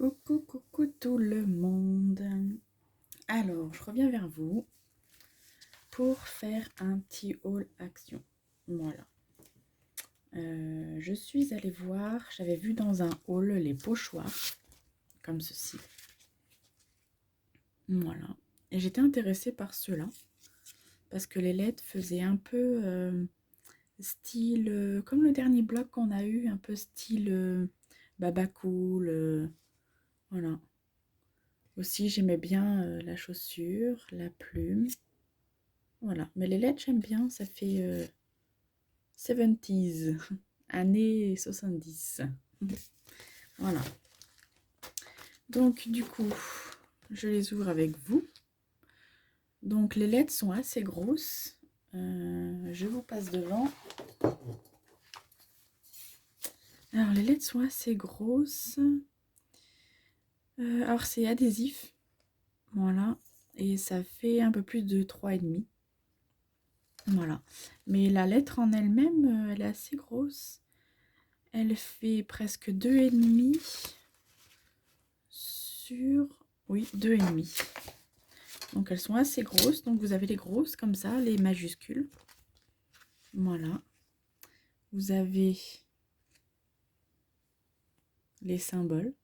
Coucou, coucou tout le monde. Alors, je reviens vers vous pour faire un petit haul action. Voilà. Je suis allée voir, j'avais vu dans un haul les pochoirs, comme ceci. Voilà. Et j'étais intéressée par ceux-là, parce que les LED faisaient un peu style, comme le dernier bloc qu'on a eu, un peu style baba cool. Voilà. Aussi, j'aimais bien la chaussure, la plume. Voilà. Mais les LED, j'aime bien. Ça fait 70s, années 70. Voilà. Donc, du coup, je les ouvre avec vous. Donc, les LED sont assez grosses. Je vous passe devant. Alors, les LED sont assez grosses. Alors, c'est adhésif. Voilà. Et ça fait un peu plus de 3,5. Voilà. Mais la lettre en elle-même, elle est assez grosse. Elle fait presque 2,5 sur... Oui, 2,5. Donc elles sont assez grosses. Donc vous avez les grosses comme ça, les majuscules. Voilà. Vous avez les symboles.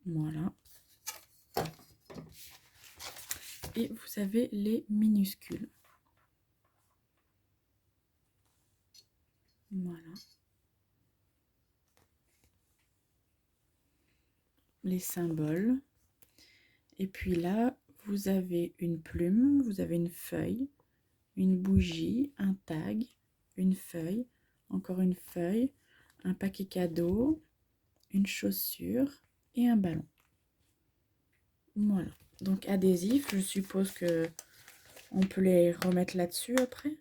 Voilà. Et vous avez les minuscules. Voilà. Les symboles. Et puis là, vous avez une plume, vous avez une feuille, une bougie, un tag, une feuille, encore une feuille, un paquet cadeau, une chaussure et un ballon. Voilà. Donc adhésif, je suppose que on peut les remettre là-dessus après.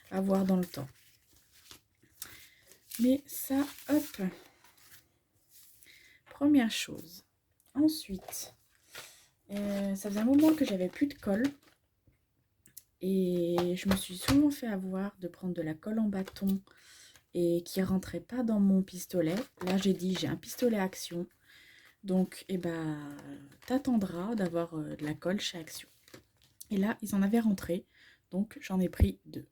À voir dans le temps. Mais ça, hop. Première chose. Ensuite, ça faisait un moment que j'avais plus de colle. Et je me suis souvent fait avoir de prendre de la colle en bâton et qui rentrait pas dans mon pistolet. Là, j'ai dit, j'ai un pistolet Action. Donc, t'attendras d'avoir de la colle chez Action. Et là, ils en avaient rentré. Donc, j'en ai pris 2.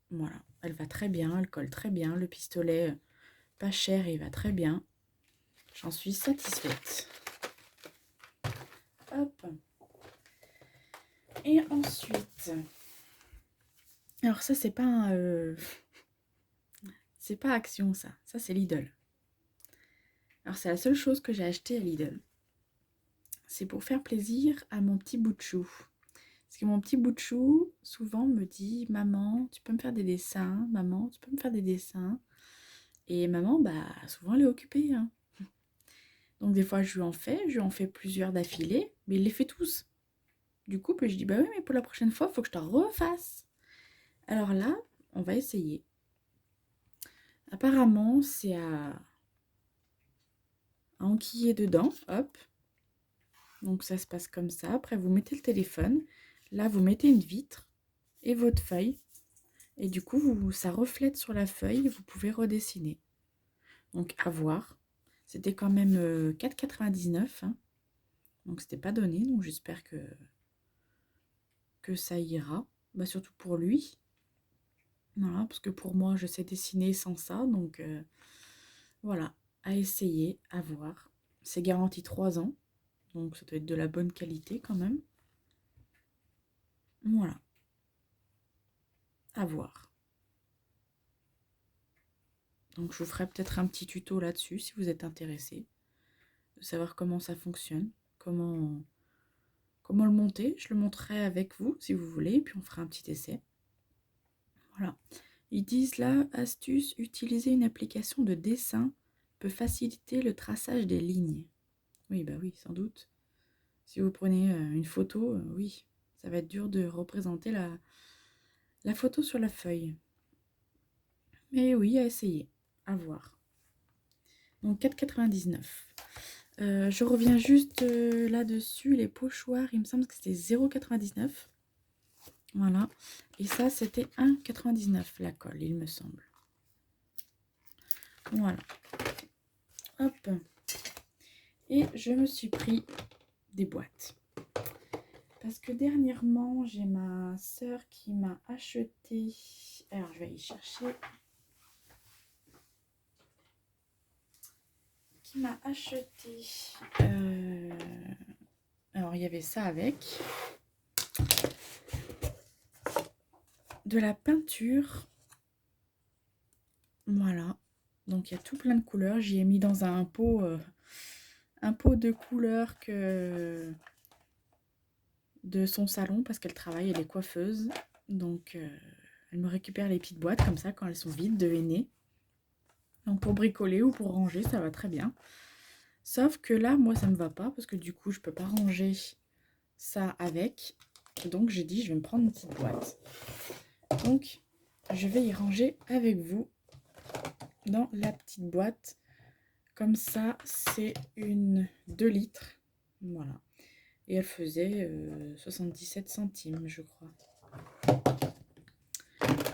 Voilà. Elle va très bien, elle colle très bien. Le pistolet, pas cher, il va très bien. J'en suis satisfaite. Hop. Et ensuite... Alors ça, c'est pas c'est pas Action, ça. Ça, c'est Lidl. Alors, c'est la seule chose que j'ai acheté à Lidl. C'est pour faire plaisir à mon petit bout de chou. Parce que mon petit bout de chou, souvent, me dit « Maman, tu peux me faire des dessins ? Maman, tu peux me faire des dessins ?» Et maman, souvent, elle est occupée. Hein. Donc, des fois, je lui en fais plusieurs d'affilée, mais il les fait tous. Du coup, je dis « Bah oui, mais pour la prochaine fois, il faut que je t'en refasse. » Alors là, on va essayer. Apparemment, c'est à enquiller dedans, hop. Donc ça se passe comme ça. Après, vous mettez le téléphone. Là, vous mettez une vitre et votre feuille. Et du coup, ça reflète sur la feuille. Vous pouvez redessiner. Donc, à voir. C'était quand même 4,99. Hein. Donc, c'était pas donné. Donc, j'espère que ça ira. Surtout pour lui. Voilà, parce que pour moi, je sais dessiner sans ça. Donc, voilà. À essayer, à voir. C'est garanti 3 ans. Donc, ça doit être de la bonne qualité quand même. Voilà. À voir. Donc je vous ferai peut-être un petit tuto là-dessus si vous êtes intéressé. De savoir comment ça fonctionne, comment le monter. Je le montrerai avec vous si vous voulez, puis on fera un petit essai. Voilà. Ils disent là, astuce, utiliser une application de dessin peut faciliter le traçage des lignes. Oui, oui, sans doute. Si vous prenez une photo, oui, ça va être dur de représenter la photo sur la feuille. Mais oui, à essayer, à voir. Donc 4,99 €. Je reviens juste là-dessus, les pochoirs, il me semble que c'était 0,99 €. Voilà. Et ça, c'était 1,99 € la colle, il me semble. Voilà. Hop. Et je me suis pris des boîtes. Parce que dernièrement, j'ai ma soeur qui m'a acheté... Alors, je vais y chercher. Qui m'a acheté... Alors, il y avait ça avec. De la peinture. Voilà. Donc, il y a tout plein de couleurs. J'y ai mis dans un pot de couleurs de son salon parce qu'elle travaille, elle est coiffeuse. Donc, elle me récupère les petites boîtes comme ça quand elles sont vides de henné. Donc, pour bricoler ou pour ranger, ça va très bien. Sauf que là, moi, ça me va pas parce que du coup, je peux pas ranger ça avec. Donc, j'ai dit, je vais me prendre une petite boîte. Donc, je vais y ranger avec vous dans la petite boîte. Comme ça, c'est une 2 litres. Voilà. Et elle faisait 77 centimes, je crois.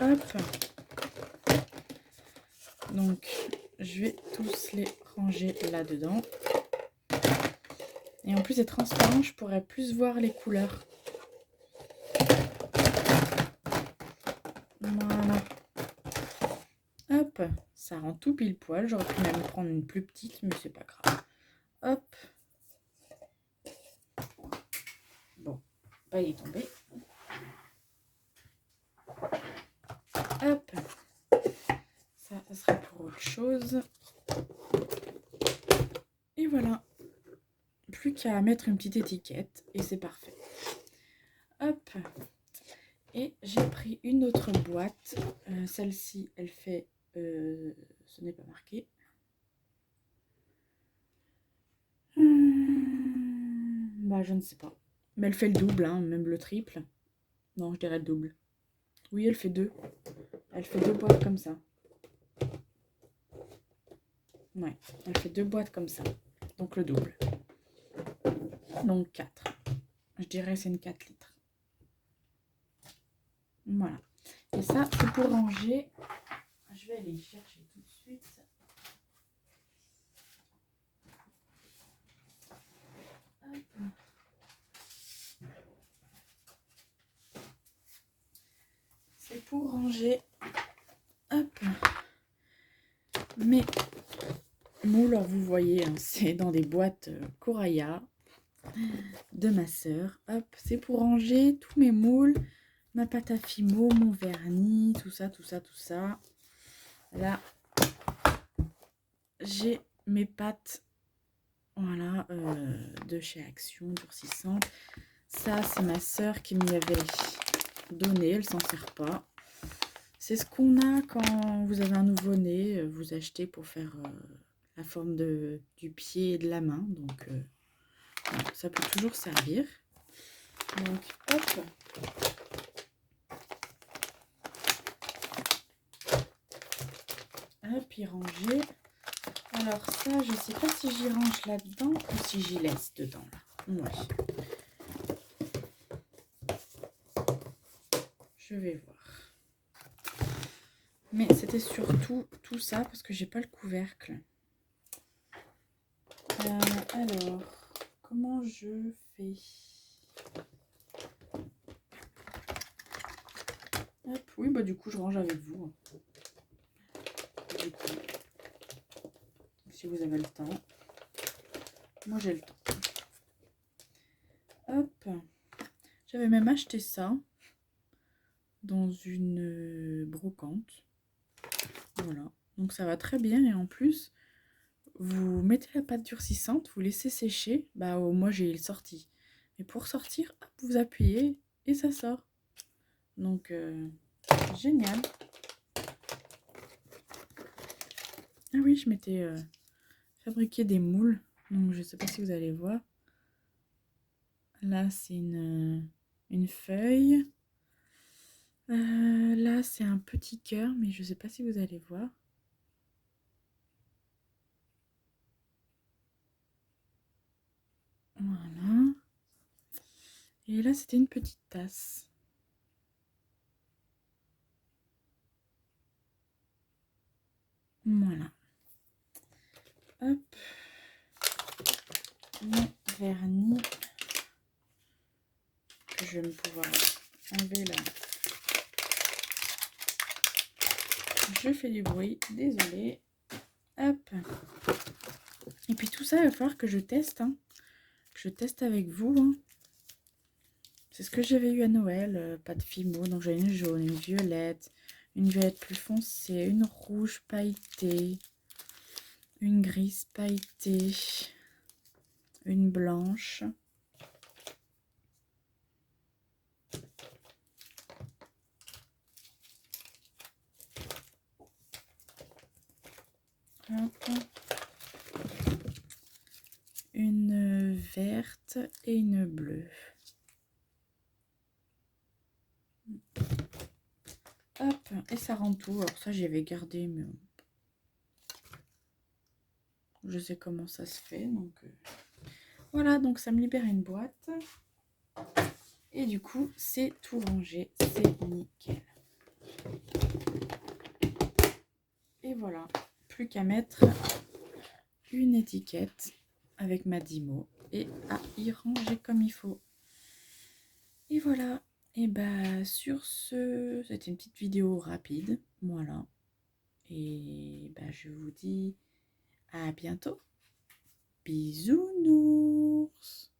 Hop. Donc, je vais tous les ranger là-dedans. Et en plus, c'est transparent, je pourrais plus voir les couleurs. Voilà. Hop, ça rend tout pile poil. J'aurais pu même prendre une plus petite, mais c'est pas grave. Hop. Bon, pas y tomber. Hop. Ça sera pour autre chose. Et voilà. Plus qu'à mettre une petite étiquette et c'est parfait. Hop. Et j'ai pris une autre boîte. Celle-ci, elle fait... ce n'est pas marqué. Bah, je ne sais pas. Mais elle fait le double, hein, même le triple. Non, je dirais le double. Oui, elle fait 2. Elle fait 2 boîtes comme ça. Ouais, elle fait 2 boîtes comme ça. Donc le double. Donc 4. Je dirais c'est une 4 litres. Voilà. Et ça, c'est pour ranger. Je vais aller chercher tout de suite. Hop. C'est pour ranger. Hop. Mes moules, vous voyez, hein, c'est dans des boîtes Coraya de ma sœur. Hop, c'est pour ranger tous mes moules, ma pâte à fimo, mon vernis, tout ça, tout ça, tout ça. Là, j'ai mes pâtes, voilà, de chez Action, durcissantes. Ça, c'est ma sœur qui m'y avait donné, elle s'en sert pas. C'est ce qu'on a quand vous avez un nouveau-né, vous achetez pour faire la forme du pied et de la main. Donc, ça peut toujours servir. Donc, hop. Hop, y ranger. Alors ça, je sais pas si j'y range là-dedans ou si j'y laisse dedans. Là. Ouais. Je vais voir. Mais c'était surtout tout ça parce que j'ai pas le couvercle. Alors, comment je fais? Hop, oui, bah du coup, je range avec vous. Du coup, si vous avez le temps. Moi, j'ai le temps. Hop. J'avais même acheté ça dans une brocante. Voilà. Donc, ça va très bien. Et en plus, vous mettez la pâte durcissante, vous laissez sécher. Bah, moi, j'ai le sorti. Et pour sortir, hop, vous appuyez et ça sort. Donc, génial. Ah oui, je m'étais fabriqué des moules. Donc, je ne sais pas si vous allez voir. Là, c'est une feuille. Là, c'est un petit cœur, mais je ne sais pas si vous allez voir. Voilà. Et là, c'était une petite tasse. Voilà. Hop. mon vernis que je vais pouvoir enlever là. Je fais du bruit, désolé. Hop. Et puis tout ça, il va falloir que je teste. Hein. Que je teste avec vous. Hein. C'est ce que j'avais eu à Noël. Pas de Fimo. Donc j'ai une jaune, une violette plus foncée, une rouge pailletée, une grise pailletée, une blanche. Hop. Une verte et une bleue. Hop, et ça rend tout. Alors ça, j'y avais gardé, mais je sais comment ça se fait. Donc voilà, donc ça me libère une boîte. Et du coup, c'est tout rangé. C'est nickel. Et voilà, plus qu'à mettre une étiquette avec ma Dimo et à y ranger comme il faut. Et voilà. Et bah sur ce, c'était une petite vidéo rapide. Voilà. Et bah je vous dis à bientôt. Bisounours.